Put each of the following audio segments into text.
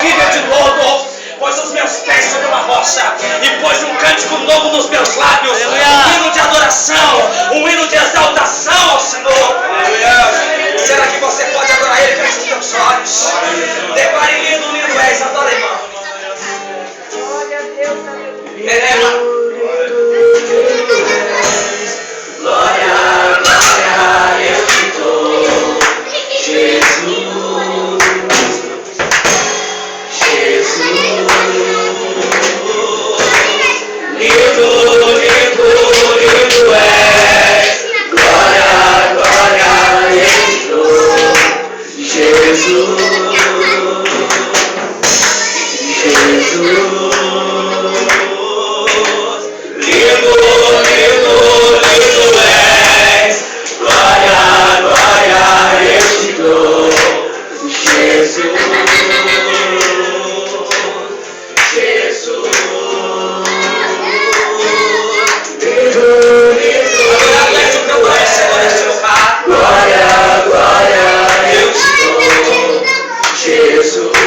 de lodo, pôs os meus pés sobre uma rocha e pôs um cântico novo nos meus lábios, um hino de adoração, um hino de exaltação ao Senhor. Será que você pode adorar Ele? Feche os teus olhos. Declare: lindo, lindo és. Adora, irmão. Glória a Deus, aleluia. Glória, glória, eu te dou, Jesus. Lindo, lindo, lindo és. Glória, glória, eu te dou, Jesus. Jesus. Lindo, lindo, lindo és. Glória, glória, eu te dou, Jesus.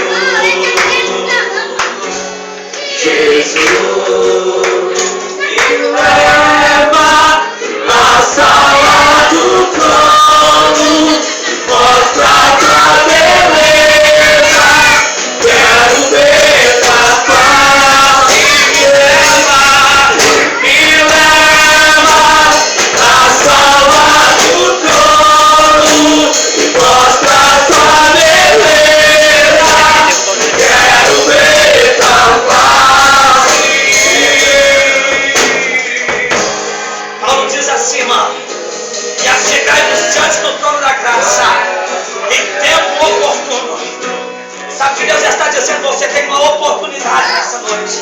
Você tem uma oportunidade nessa noite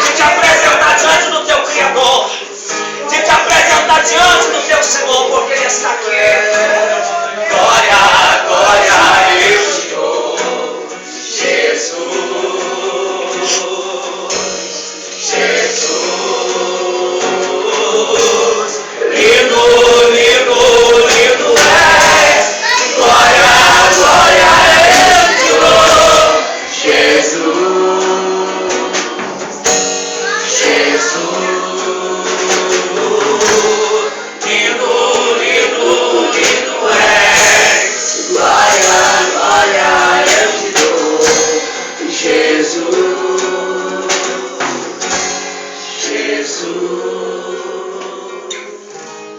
de te apresentar diante do teu Criador, de te apresentar diante do teu Senhor, porque Ele está aqui. Glória, glória, eu te dou, Jesus, Jesus. Lindo, lindo, lindo és. Glória, glória, eu te dou, Jesus, Jesus. Lindo, lindo, lindo és. Glória, glória, eu te dou, Jesus, Jesus.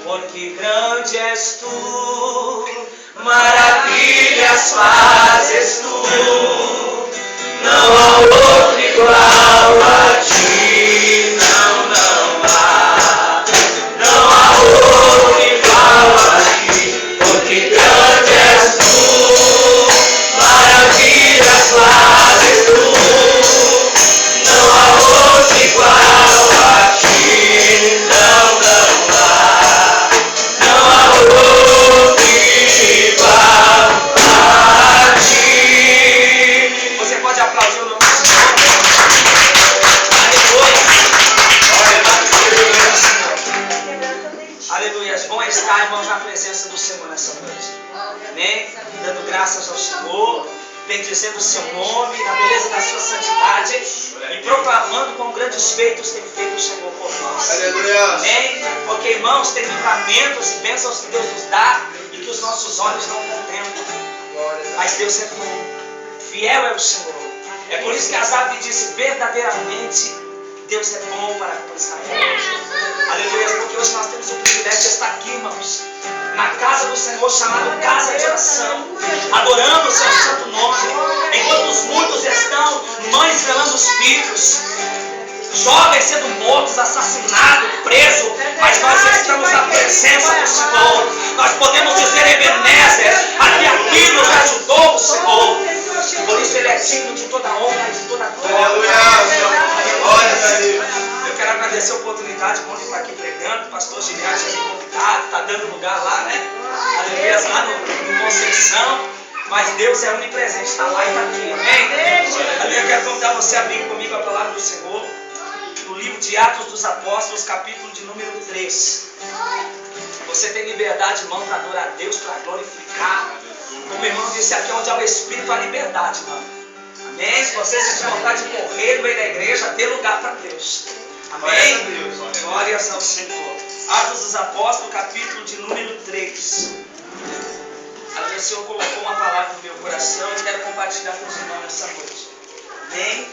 Porque grande és tu, maravilhas fazes tu. Não há outro igual a ti, não há. Não há outro igual a ti, porque grande és tu, maravilhas fazes tu. Não há outro igual a ti, não há. Não há outro igual a ti. Você pode aplaudir o nome do Senhor? Aleluia. Aleluia. Bom estar, irmãos, na presença do Senhor nessa noite. Amém? Dando graças ao Senhor, bendizendo o seu nome, na beleza da sua santidade e proclamando quão grandes feitos tem feito o Senhor por nós. Aleluia. Amém? Porque, irmãos, tem livramentos e bênçãos que Deus nos dá e que os nossos olhos não contemplam. Mas Deus é bom. Fiel é o Senhor. É por isso que Asaf disse: verdadeiramente Deus é bom para com Israel. Aleluia, porque hoje nós temos o privilégio de estar aqui, irmãos, na casa do Senhor, chamada casa de oração, adorando o seu santo nome, enquanto os muitos estão, mães velando os filhos, jovens sendo mortos, assassinados, presos, mas nós estamos na presença do Senhor. Nós podemos dizer: Ebenezer, até aqui nos ajudou o Senhor. Por isso Ele é digno de toda honra e de toda glória. Eu quero agradecer a oportunidade de estar aqui pregando. O pastor Giliard já me convidado, está dando lugar lá, né? Aleluia, lá no Conceição. Mas Deus é onipresente, está lá e está aqui, amém? Aleluia, eu quero convidar você a abrir comigo a palavra do Senhor no livro de Atos dos Apóstolos, capítulo de número 3. Você tem liberdade, irmão, para adorar a Deus, para glorificar. Como o irmão disse aqui, onde há o Espírito, há liberdade, irmão. Amém? Se você sentir vontade de correr no meio da igreja, dê lugar para Deus. Amém? Glórias ao Senhor. Atos dos Apóstolos, capítulo de número 3. O Senhor colocou uma palavra no meu coração e quero compartilhar com os irmãos nessa noite. Amém?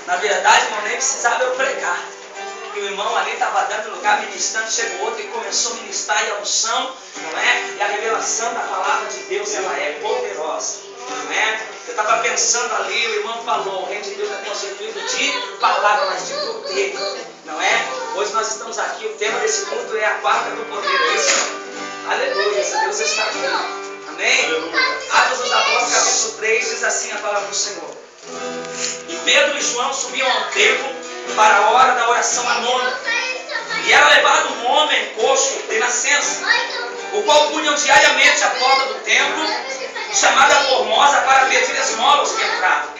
Na verdade, irmão, nem precisava eu pregar. E o irmão ali estava dando lugar, ministrando, chegou outro e começou a ministrar, e a unção, não é? E a revelação da palavra de Deus, ela é poderosa, não é? Eu estava pensando ali, o irmão falou, o reino de Deus é constituído de palavra, mas de poder, não é? Hoje nós estamos aqui, o tema desse culto é a quarta do poder, é isso? Aleluia, Deus está aqui, amém? Atos dos Apóstolos, capítulo 3, diz assim a palavra do Senhor. E Pedro e João subiam ao templo para a hora da oração à nona. E era levado um homem coxo de nascença, o qual punham diariamente à porta do templo, chamada Formosa, para pedir esmolas que entravam.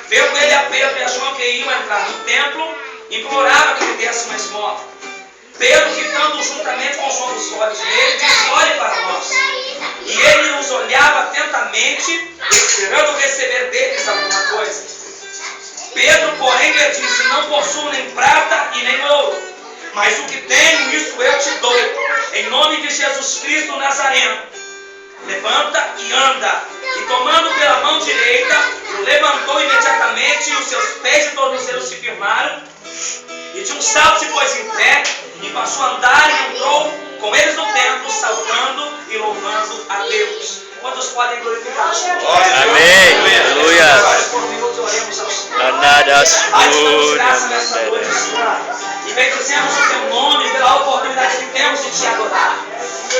Veio ele a Pedro e a João que iam entrar no templo, implorava que lhe desse uma esmola. Pedro, fitando juntamente com João os olhos dele, disse: olhe para nós. E ele os olhava atentamente, esperando receber deles alguma coisa. Pedro, porém, lhe disse: não possuo nem prata e nem ouro, mas o que tenho, isso eu te dou. Em nome de Jesus Cristo Nazareno, levanta e anda. E tomando pela mão direita, o levantou imediatamente, e os seus pés e tornozelos se firmaram. E de um salto se pôs em pé, e passou a andar e entrou com eles no templo, saltando e louvando a Deus. Quantos podem glorificar o Senhor? Amém. Aleluia. Por um minuto oremos ao Senhor. Nada Pai, te damos graça nessa noite, Senhor. E bendizemos o teu nome pela oportunidade que temos de te adorar.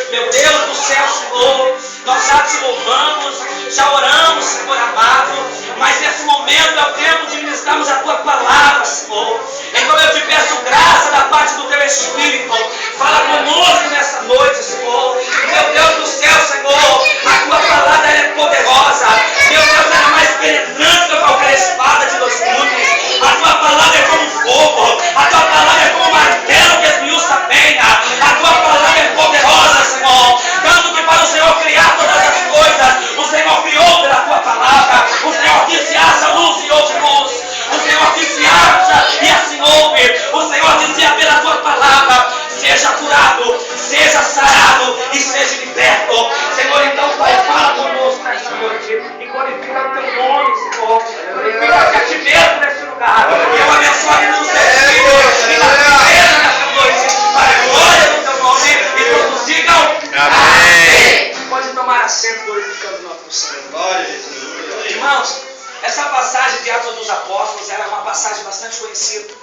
Meu Deus do céu, Senhor, nós já te louvamos, já oramos, Senhor amado, mas nesse momento é o tempo de ministrarmos a tua palavra, Senhor. Então eu te peço graça da parte do teu Espírito. Fala conosco nessa noite, Senhor. Meu Deus do céu, Senhor, a tua palavra é poderosa. Meu Deus, ela é mais penetrante que qualquer espada de dois gumes. A tua palavra é como fogo. A tua palavra é como martelo que esmiuça a penha. A tua palavra é poderosa, Senhor. Tanto que para o Senhor criar todas as coisas, o Senhor criou pela tua palavra. O Senhor disse: haja luz e houve luz. O Senhor disse: haja e assim houve. O Senhor dizia pela tua palavra: seja curado, seja sarado e seja liberto. Senhor, então, Pai, fala conosco nesta noite e glorifica o teu nome, Senhor. Glorifica o cativeiro neste lugar. E eu abençoe a vida dos teus filhos e da igreja nesta noite, para a glória do teu nome. E todos digam amém. Pode tomar assento glorificando o nosso Senhor. Glória a Jesus. Irmãos, essa passagem de Atos dos Apóstolos era uma passagem bastante conhecida.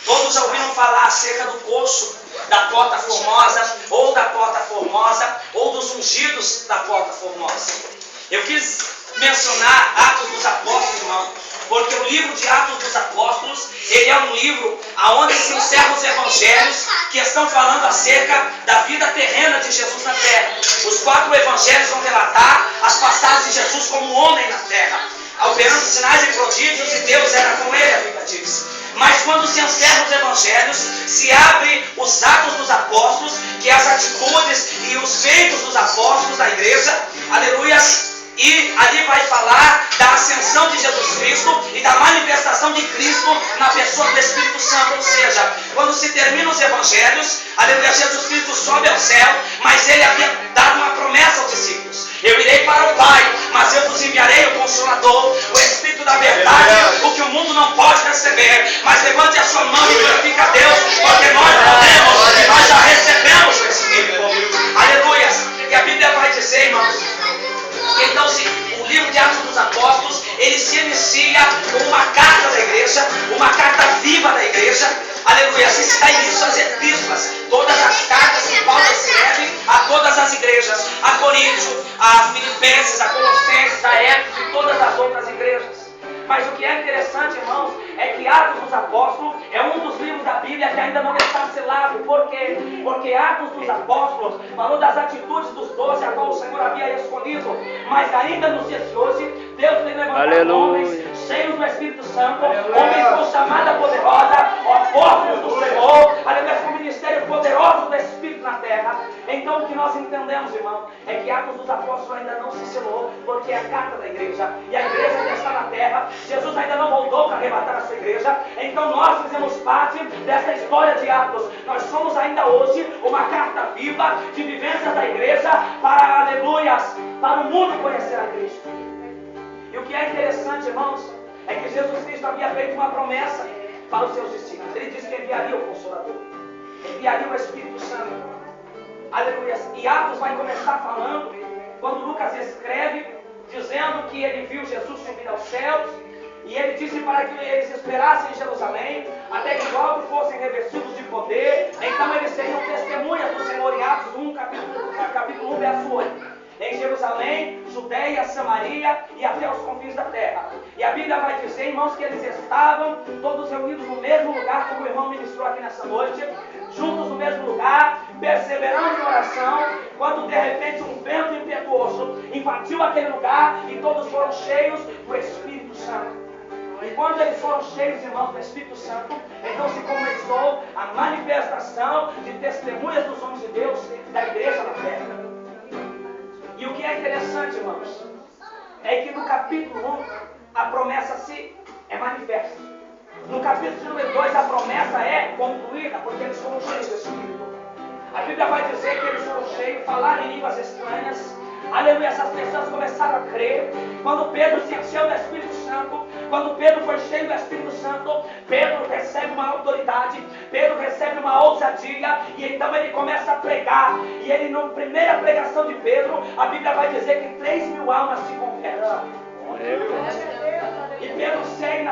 Todos já ouviram falar acerca do coxo da porta formosa, ou da porta formosa, ou dos ungidos da porta formosa. Eu quis mencionar Atos dos Apóstolos, irmão, porque o livro de Atos dos Apóstolos, ele é um livro onde se encerram os evangelhos que estão falando acerca da vida terrena de Jesus na terra. Os 4 evangelhos vão relatar as passagens de Jesus como homem na terra, operando sinais e prodígios, e Deus era com ele, a Bíblia diz. Mas quando se encerram os evangelhos, se abre os Atos dos Apóstolos, que é as atitudes e os feitos dos apóstolos da igreja, aleluia, e ali vai falar da ascensão de Jesus Cristo e da manifestação de Cristo na pessoa do Espírito Santo. Ou seja, quando se terminam os evangelhos, aleluia, Jesus Cristo sobe ao céu, mas ele havia dado uma promessa aos discípulos: eu irei para o Pai, mas eu vos enviarei o Consolador, o Espírito da verdade, o que o mundo não pode receber. Mas levante a sua mão e glorifique a Deus, porque nós podemos e nós já recebemos o Espírito. Aleluia. E a Bíblia vai dizer, irmãos, então o livro de Atos dos Apóstolos, ele se inicia com uma carta da igreja, uma carta viva da igreja. Aleluia, assim está início às epístolas, todas as cartas que Paulo escreve a todas as igrejas, a Coríntio, a Filipenses, a Colossenses, a Éfeso e todas as outras igrejas. Mas o que é interessante, irmãos, é que Atos dos Apóstolos é um dos livros da Bíblia que ainda não está selado. Por quê? Porque Atos dos Apóstolos falou das atitudes dos 12 a qual o Senhor havia escolhido. Mas ainda nos dias de hoje, Deus tem levantado homens cheios do Espírito Santo, homens com chamada poderosa, fortes do Senhor, aleluia, com o ministério poderoso do Espírito na terra. Então o que nós entendemos, irmão, é que Atos dos Apóstolos ainda não se selou, porque é a carta da igreja, e a igreja ainda está na terra. Jesus ainda não voltou para arrebatar a sua igreja. Então nós fizemos parte dessa história de Atos. Nós somos ainda hoje uma carta viva de vivências da igreja para, aleluias, para o mundo conhecer a Cristo. E o que é interessante, irmãos, é que Jesus Cristo havia feito uma promessa para os seus discípulos. Ele disse que enviaria o Consolador, enviaria o Espírito Santo. Aleluia. E Atos vai começar falando, quando Lucas escreve, dizendo que ele viu Jesus subir aos céus, e ele disse para que eles esperassem em Jerusalém, até que logo fossem revestidos de poder. Então eles seriam testemunhas do Senhor em Atos 1, capítulo 1, verso 8. Em Jerusalém, Judeia, Samaria e até os confins da terra. E a Bíblia vai dizer, irmãos, que eles estavam todos reunidos no mesmo lugar, como o irmão ministrou aqui nessa noite, juntos no mesmo lugar, perseverando em oração, quando de repente um vento impetuoso invadiu aquele lugar e todos foram cheios do Espírito Santo. E quando eles foram cheios, irmãos, do Espírito Santo, então se começou a manifestação de testemunhas dos homens de Deus da igreja na terra. E o que é interessante, irmãos, é que no capítulo 1 a promessa é manifesta. No capítulo número 2 a promessa é concluída, porque eles foram cheios do Espírito. A Bíblia vai dizer que eles foram cheios, falaram em línguas estranhas. Aleluia, essas pessoas começaram a crer. Quando Pedro se encheu do Espírito Santo, quando Pedro foi cheio do Espírito Santo, Pedro recebe uma autoridade, Pedro recebe uma ousadia, e então ele começa a pregar. E ele, na primeira pregação de Pedro, a Bíblia vai dizer que 3.000 almas se convertem. E Pedro segue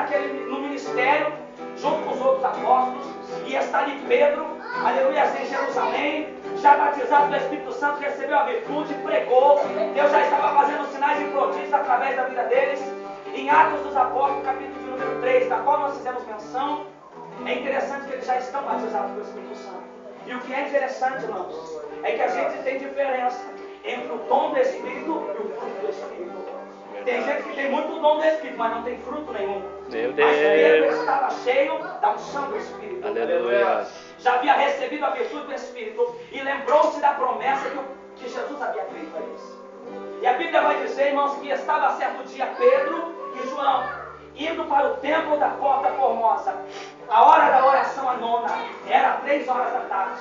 no ministério, junto com os outros apóstolos, e está ali Pedro, aleluia, em Jerusalém, já batizado do Espírito Santo, recebeu a virtude, pregou. Deus já estava fazendo sinais e prodígios através da vida deles. Em Atos dos Apóstolos, capítulo de número 3, da qual nós fizemos menção, é interessante que eles já estão batizados pelo Espírito Santo. E o que é interessante, irmãos, é que a gente tem diferença entre o dom do Espírito e o fruto do Espírito. Tem gente que tem muito dom do Espírito, mas não tem fruto nenhum. Meu Mas Pedro Deus. estava cheio da unção do Espírito. Aleluia. Já havia recebido a virtude do Espírito e lembrou-se da promessa que Jesus havia feito a eles. E a Bíblia vai dizer, irmãos, que estava certo dia Pedro e João indo para o templo da Porta Formosa. A hora da oração, a nona, era 3 horas da tarde.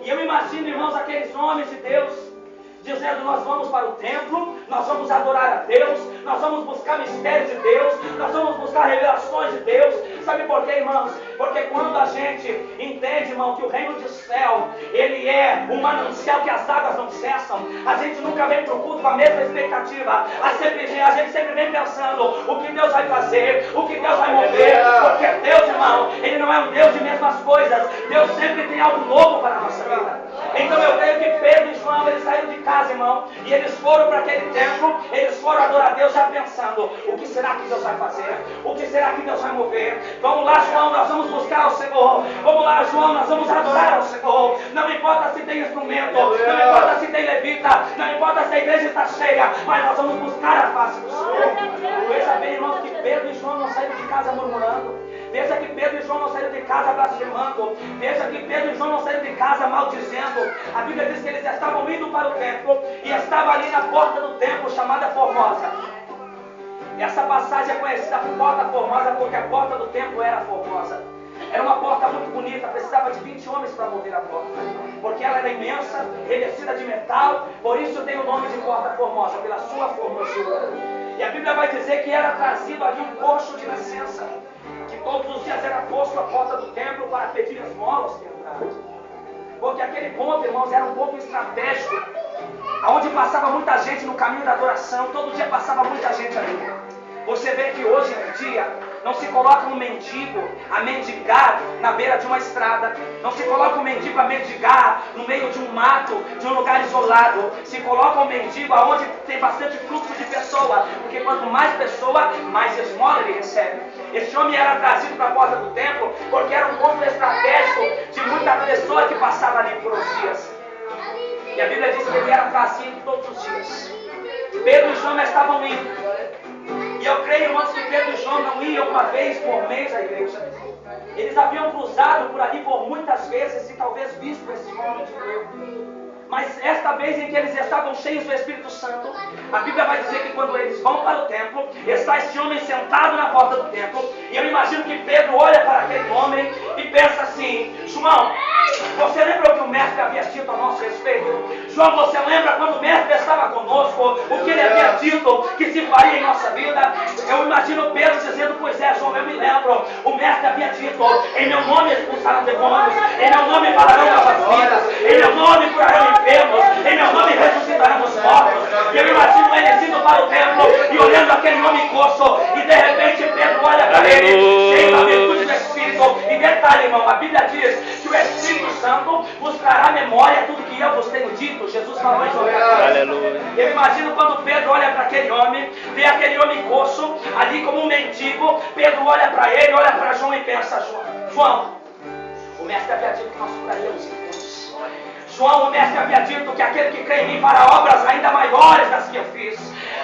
E eu imagino, irmãos, aqueles homens de Deus dizendo: nós vamos para o templo, nós vamos adorar a Deus, nós vamos buscar mistérios de Deus, nós vamos buscar revelações de Deus. Sabe por quê, irmãos? Porque quando a gente entende, irmão, que o reino do céu, ele é um manancial que as águas não cessam, a gente nunca vem para o culto com a mesma expectativa. A gente sempre vem pensando o que Deus vai fazer, o que Deus vai mover, porque Deus, irmão, ele não é um Deus de mesmas coisas. Deus sempre tem algo novo para a nossa vida. Então eu creio que Pedro e João, eles saíram de casa, irmão, e eles foram para aquele templo, eles foram adorar a Deus já pensando: o que será que Deus vai fazer? O que será que Deus vai mover? Vamos lá, João, nós vamos buscar ao Senhor. Vamos lá, João, nós vamos adorar ao Senhor. Não importa se tem instrumento, não importa se tem levita, não importa se a igreja está cheia, mas nós vamos buscar a face do Senhor. Veja bem, irmãos, que Pedro e João não saíram de casa murmurando. Veja que Pedro e João não saíram de casa blasfemando. Veja que Pedro e João não saíram de casa maldizendo. A Bíblia diz que eles estavam indo para o templo e estava ali na porta do templo, chamada Formosa. Essa passagem é conhecida por Porta Formosa porque a porta do templo era formosa. Era uma porta muito bonita, precisava de 20 homens para mover a porta, porque ela era imensa, revestida de metal, por isso tem o nome de Porta Formosa, pela sua formosura. E a Bíblia vai dizer que era trazido ali um coxo de nascença, que todos os dias era posto à porta do templo para pedir esmolas de entrada. Porque aquele ponto, irmãos, era um ponto estratégico, onde passava muita gente no caminho da adoração. Todo dia passava muita gente ali. Você vê que hoje em dia não se coloca um mendigo a mendigar na beira de uma estrada. Não se coloca um mendigo a mendigar no meio de um mato, de um lugar isolado. Se coloca um mendigo aonde tem bastante fluxo de pessoa, porque quanto mais pessoa, mais esmola ele recebe. Esse homem era trazido para a porta do templo porque era um ponto estratégico de muita pessoa que passava ali por uns dias. E a Bíblia diz que ele era trazido todos os dias. Pedro e João estavam indo. E eu creio, irmãos, que Pedro e João não iam uma vez por mês à igreja. Eles haviam cruzado por ali por muitas vezes e talvez visto esse homem de Deus. Mas esta vez em que eles estavam cheios do Espírito Santo, a Bíblia vai dizer que quando eles vão para o templo, está esse homem sentado na porta do templo. E eu imagino que Pedro olha para aquele homem e pensa assim: João, você lembra o que o mestre havia dito a nosso respeito? João, você lembra quando o mestre estava conosco, o que ele havia dito que se faria em nossa vida? Eu imagino Pedro dizendo: pois é, João, eu me lembro. O mestre havia dito: em meu nome expulsarão demônios, em meu nome falarão novas vidas, em meu nome curarão enfermos, em meu nome ressuscitarão os mortos. E eu imagino ele indo para o templo e olhando aquele homem coxo, e de repente Pedro olha para ele, cheio da virtude do Espírito. E detalhe, irmão, a Bíblia diz que o Espírito Santo vos trará memória tudo que eu vos tenho dito. Jesus falou em João 14. Eu imagino quando Pedro olha para aquele homem, vê aquele homem coxo ali como um mendigo. Pedro olha para ele, olha para João e pensa: João, o mestre havia dito que nós curaríamos enfermos. João, o mestre havia dito que aquele que crê em mim fará obras ainda maiores das que eu fiz.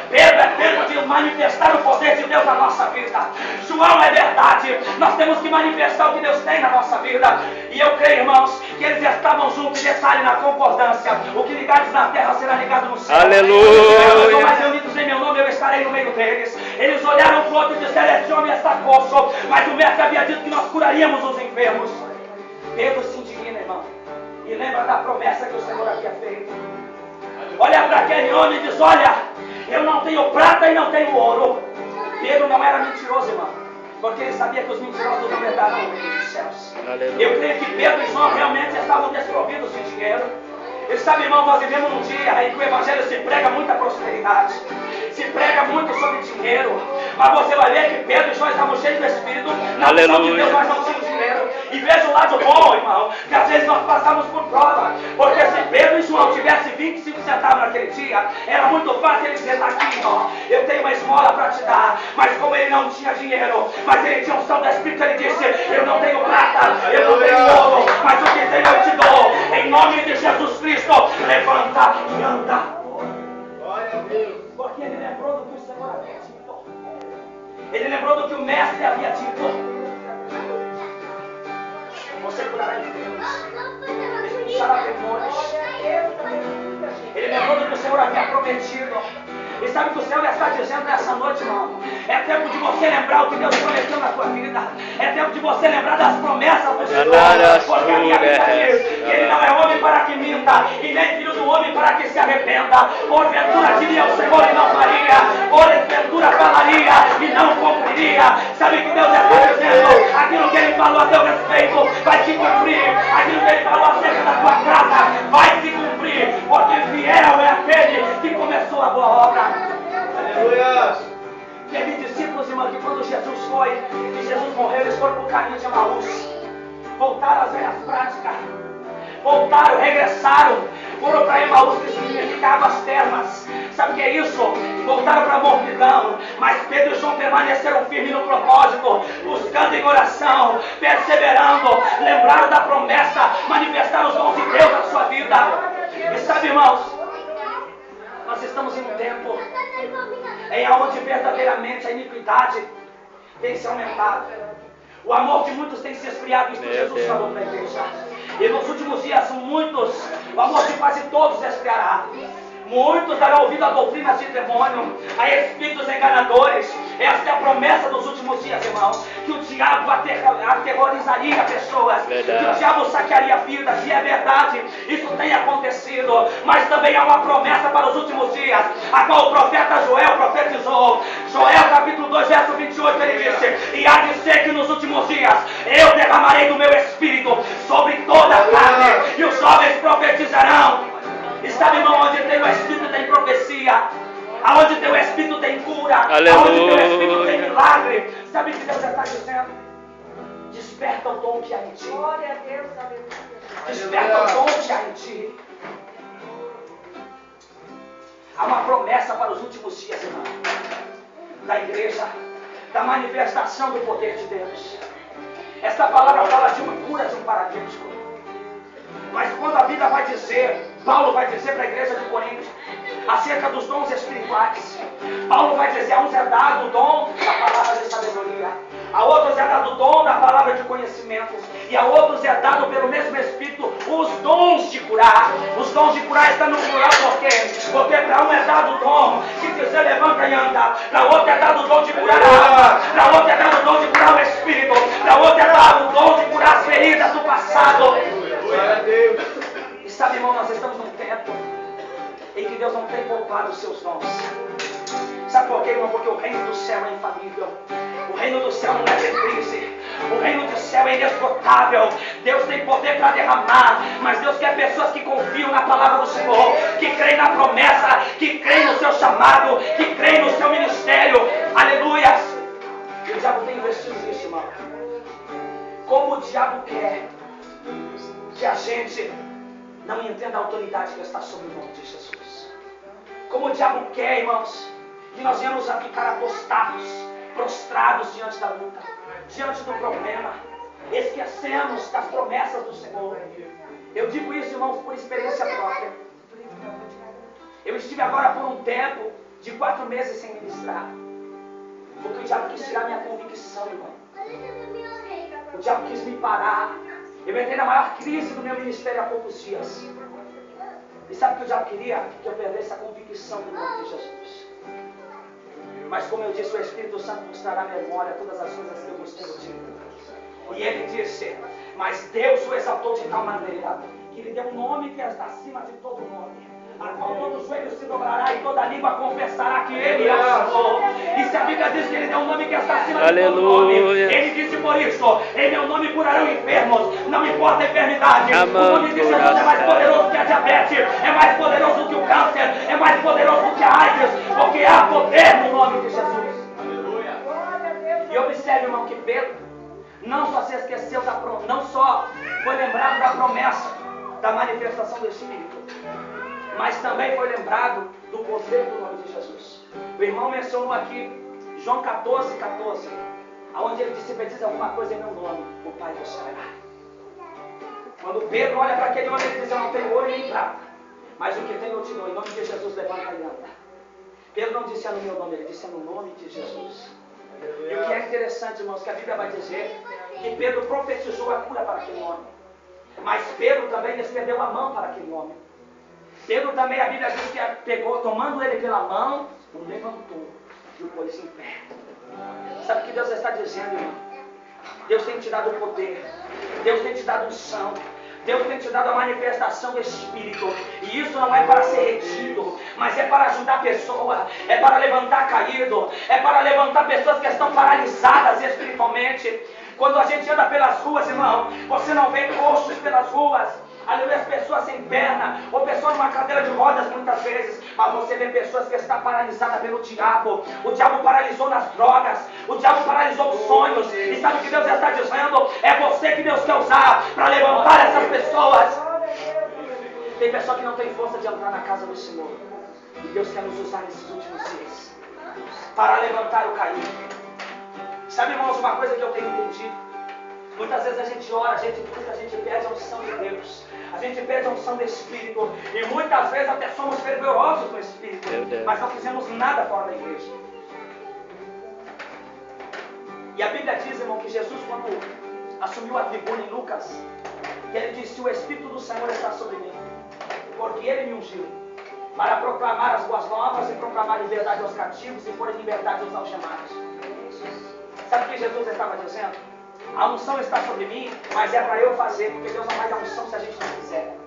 Pedro, é tempo de manifestar o poder de Deus na nossa vida. João, é verdade, nós temos que manifestar o que Deus tem na nossa vida. E eu creio, irmãos, que eles estavam juntos, e detalhe, na concordância: o que ligares na terra será ligado no céu. Aleluia! Estão mais reunidos em meu nome, eu estarei no meio deles. Eles olharam para o outro e disseram: esse homem está coxo. Mas o mestre havia dito que nós curaríamos os enfermos. Pedro se indigna, irmão, e lembra da promessa que o Senhor havia feito. Olha para aquele homem e diz: olha, eu não tenho prata e não tenho ouro. Pedro não era mentiroso, irmão, porque ele sabia que os mentirosos não herdarão o reino dos céus. Aleluia. Eu creio que Pedro e João realmente estavam desprovidos de dinheiro. E sabe, irmão, nós vivemos num dia em que o Evangelho se prega muita prosperidade, se prega muito sobre dinheiro. Mas você vai ver que Pedro e João estavam cheios do Espírito. Na missão de Deus nós não tínhamos dinheiro. E veja o lado bom, irmão, que às vezes nós passamos por prova. Porque se Pedro e João tivessem 25 centavos naquele dia, era muito fácil ele dizer: aqui, irmão, eu tenho uma esmola para te dar. Mas como ele não tinha dinheiro, mas ele tinha unção do Espírito, ele disse: eu não tenho prata, eu não tenho ouro, mas o que tenho eu te dou. Em nome de Jesus Cristo, levanta e anda. Glória a Deus. Porque ele lembrou do que o Senhor havia dito. Ele lembrou do que o mestre havia dito. Você curará enfermos, expulsará demônios. Ele lembrou do que o Senhor havia prometido. E sabe o que o Senhor está dizendo nessa noite, irmão? É tempo de você lembrar o que Deus prometeu na tua vida. É tempo de você lembrar das promessas do Senhor. Porque a minha Bíblia diz que Ele não é homem para que minta, e nem filho do homem para que se arrependa. Porventura diria o Senhor e não faria, porventura falaria e não cumpriria. Sabe que Deus está dizendo? Aquilo que Ele falou a teu respeito vai se cumprir. Aquilo que Ele falou acerca da tua casa vai se cumprir. Porque fiel é aquele que começou a boa obra. Aleluia. Teve discípulos, irmão, que quando Jesus foi e Jesus morreu, eles foram para o caminho de Emaús. Voltaram às velhas práticas. Voltaram, regressaram. Foram para Emaús, que significava as termas. Sabe o que é isso? Voltaram para a mornidão. Mas Pedro e João permaneceram firmes no propósito, buscando em oração, perseverando, lembraram da promessa, manifestaram os dons de Deus na sua vida. E sabe, irmãos, nós estamos em um tempo em onde verdadeiramente a iniquidade tem se aumentado. O amor de muitos tem se esfriado, isso Jesus falou para a igreja. E nos últimos dias, o amor de quase todos esfriará. Muitos darão ouvido a doutrinas de demônio, a espíritos enganadores. Esta é a promessa dos últimos dias, irmão. Que o diabo aterrorizaria pessoas. Verdade. Que o diabo saquearia vidas. E é verdade, isso tem acontecido. Mas também há uma promessa para os últimos dias, a qual o profeta Joel profetizou. Joel capítulo 2, verso 28, ele disse: e há de ser que nos últimos dias eu derramarei do meu espírito sobre toda a carne, e os jovens profetizarão. E sabe, irmão, onde tem o Espírito tem profecia, aonde tem o Espírito tem cura, Aleluia. aonde tem o Espírito tem milagre. Sabe o que Deus está dizendo? Desperta o dom que há em ti. Glória a Deus, aleluia. Desperta o dom que há em ti. Há uma promessa para os últimos dias, irmão, da igreja, da manifestação do poder de Deus. Esta palavra fala de uma cura de um paralítico. Mas quando a Bíblia vai dizer, Paulo vai dizer para a igreja de Corinto, acerca dos dons espirituais. Paulo vai dizer: a uns é dado o dom da palavra de sabedoria, a outros é dado o dom da palavra de conhecimento, e a outros é dado pelo mesmo Espírito os dons de curar. Os dons de curar estão no plural, por quê? Porque para um é dado o dom de dizer levanta e anda, para outro é dado o dom de curar a alma, para outro é dado o dom de curar o espírito, para outro é dado o dom de curar as feridas do passado. E sabe, irmão, nós estamos num tempo em que Deus não tem poupado os seus dons. Sabe por quê, irmão? Porque o reino do céu é infalível. O reino do céu não é de crise. O reino do céu é inesgotável. Deus tem poder para derramar, mas Deus quer pessoas que confiam na palavra do Senhor, que creem na promessa, que creem no seu chamado, que creem no seu ministério. Aleluia! E o diabo tem investido nisso, irmão. Como o diabo quer que a gente não entenda a autoridade que está sobre o nome de Jesus. Como o diabo quer, irmãos, que nós venhamos a ficar apostados, prostrados diante da luta, diante do problema, esquecemos das promessas do Senhor. Eu digo isso, irmãos, por experiência própria. Eu estive agora por um tempo de 4 meses sem ministrar, porque o diabo quis tirar minha convicção, irmão. O diabo quis me parar. Eu entrei na maior crise do meu ministério há poucos dias. E sabe o que o diabo queria? Que eu perdesse a convicção do nome de Jesus. Mas como eu disse, o Espírito Santo nos trará à memória todas as coisas que eu vos tenho dito. E ele disse: mas Deus o exaltou de tal maneira que lhe deu um nome que está acima de todo nome, a qual todo joelho se dobrará e toda língua confessará que ele é o Senhor. E se a Bíblia diz que ele deu um nome que está acima de todo nome, ele disse por isso: em meu nome curarão enfermos, não importa a enfermidade. O nome de Jesus é mais poderoso que a diabetes, é mais poderoso que o câncer, é mais poderoso que a AIDS, porque há poder no nome de Jesus. E observe, irmão, que Pedro não só se esqueceu não só foi lembrado da promessa da manifestação do Espírito, mas também foi lembrado do poder do nome de Jesus. O irmão mencionou aqui João 14:14, onde ele disse: pedis alguma coisa em meu nome, o Pai vos fará. Quando Pedro olha para aquele homem, ele diz: eu não tenho ouro nem prata, mas o que tenho eu te dou, em nome de Jesus levanta e anda. Pedro não disse: é no meu nome, ele disse: é no nome de Jesus. E o que é interessante, irmãos, que a Bíblia vai dizer que Pedro profetizou a cura para aquele homem, mas Pedro também estendeu a mão para aquele homem. Pedro também, a Bíblia diz que pegou, tomando ele pela mão, o levantou e o pôs em pé. Sabe o que Deus está dizendo, irmão? Deus tem te dado o poder, Deus tem te dado unção, Deus tem te dado a manifestação do Espírito. E isso não é para ser retido, mas é para ajudar a pessoa, é para levantar caído, é para levantar pessoas que estão paralisadas espiritualmente. Quando a gente anda pelas ruas, irmão, você não vê coxos pelas ruas, aleluia, as pessoas sem perna, ou pessoas numa cadeira de rodas muitas vezes, mas você vê pessoas que estão paralisadas pelo diabo. O diabo paralisou nas drogas, o diabo paralisou os sonhos. E sabe o que Deus está dizendo? É você que Deus quer usar para levantar essas pessoas. Tem pessoa que não tem força de entrar na casa do Senhor, e Deus quer nos usar nesses últimos dias para levantar o caído. Sabe, irmãos, uma coisa que eu tenho entendido: muitas vezes a gente ora, a gente busca, a gente pede a unção de Deus, a gente pede a unção do Espírito, e muitas vezes até somos fervorosos no Espírito, mas não fizemos nada fora da igreja. E a Bíblia diz, irmão, que Jesus, quando assumiu a tribuna em Lucas, que ele disse: o Espírito do Senhor está sobre mim, porque ele me ungiu para proclamar as boas novas e proclamar liberdade aos cativos e pôr em liberdade os algemados. Sabe o que Jesus estava dizendo? A unção está sobre mim, mas é para eu fazer, porque Deus não vai dar unção se a gente não quiser.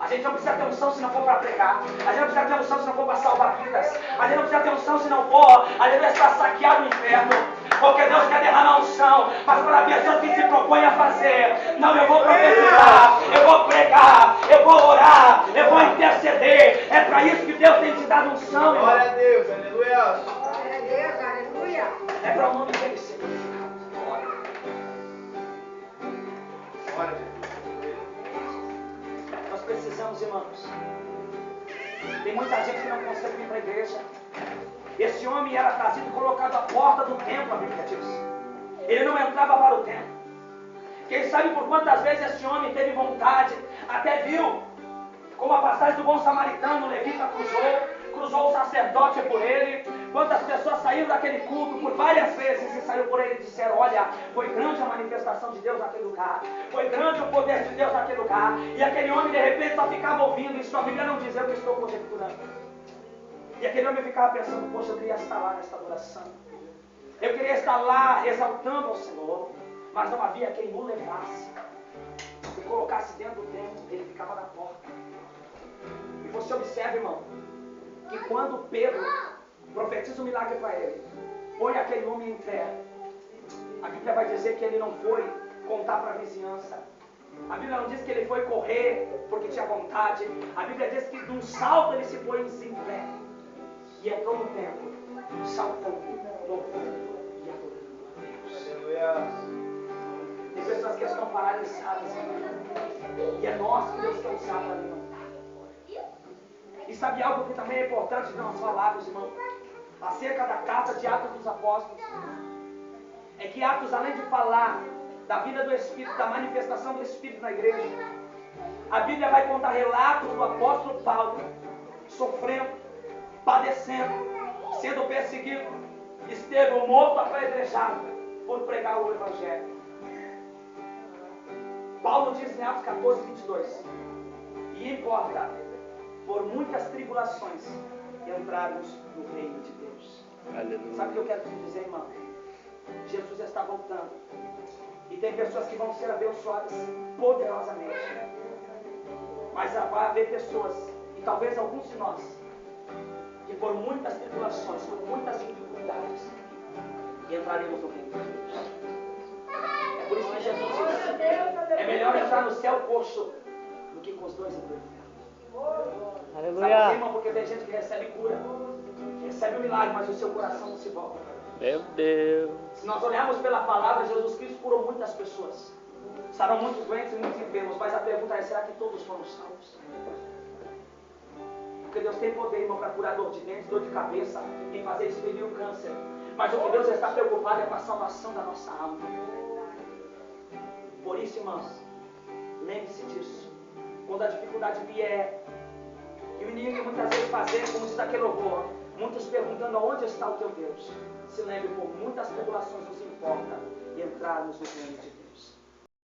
A gente não precisa ter unção se não for para pregar. A gente não precisa ter unção se não for para salvar vidas. A gente não precisa ter unção se não for, aleluia, para saquear o inferno. Porque Deus quer derramar unção, mas para pessoas que se propõem a fazer. Não, eu vou profetizar, eu vou pregar, eu vou orar, eu vou interceder. É para isso que Deus tem te dado unção, irmão. Glória a Deus, aleluia. Glória a Deus, aleluia. É para o nome dele ser glorificado. Glória a Deus. Nós precisamos, irmãos. Tem muita gente que não consegue vir para a igreja. Esse homem era trazido e colocado à porta do templo, a Bíblia diz. Ele não entrava para o templo. Quem sabe por quantas vezes esse homem teve vontade, até viu Como a passagem do bom samaritano, o levita cruzou o sacerdote por ele. Quantas pessoas saíram daquele culto por várias vezes e saiu por ele e disseram: olha, foi grande a manifestação de Deus naquele lugar, foi grande o poder de Deus naquele lugar. E aquele homem de repente só ficava ouvindo isso. A Bíblia não diz, eu que estou conjecturando. E aquele homem ficava pensando: poxa, eu queria estar lá nesta adoração, eu queria estar lá exaltando ao Senhor, mas não havia quem o levasse e colocasse dentro do templo. Ele ficava na porta. E você observa, irmão, que quando Pedro profetiza um milagre para ele, põe aquele homem em pé, a Bíblia vai dizer que ele não foi contar para a vizinhança. A Bíblia não diz que ele foi correr porque tinha vontade. A Bíblia diz que de um salto ele se pôs em pé e entrou no templo, saltando, louvando e adorando a Deus. Tem pessoas que estão paralisadas, e é nós que Deus quer usar para alimentar. E sabe algo que também é importante de nós falarmos, irmão, acerca da carta de Atos dos Apóstolos? É que Atos, além de falar da vida do Espírito, da manifestação do Espírito na igreja, a Bíblia vai contar relatos do apóstolo Paulo sofrendo, padecendo, sendo perseguido, esteve morto, apedrejado por pregar o Evangelho. Paulo diz em Atos 14, 22: e importa, por muitas tribulações, entrarmos no reino de Deus. Aleluia. Sabe o que eu quero te dizer, irmão? Jesus está voltando. E tem pessoas que vão ser abençoadas poderosamente. Mas vai haver pessoas, e talvez alguns de nós, que por muitas tribulações, por muitas dificuldades, entraremos no reino de Deus. É por isso que Jesus disse: é melhor entrar no céu coxo do que com os dois no inferno. Aleluia. Sabe por quê, irmão? Porque tem gente que recebe cura, recebe um milagre, mas o seu coração não se volta. Meu Deus. Se nós olharmos pela palavra, Jesus Cristo curou muitas pessoas, sararam muitos doentes e muitos enfermos, mas a pergunta é: será que todos foram salvos? Porque Deus tem poder, irmão, para curar dor de dentes, dor de cabeça e fazer expelir o câncer. Mas o que Deus está preocupado é com a salvação da nossa alma. Por isso, irmãos, lembre-se disso. Quando a dificuldade vier, e o inimigo muitas vezes fazer, como diz aquele louvor, muitos perguntando: aonde está o teu Deus? Se lembre, por muitas tribulações nos importa entrarmos no reino de Deus.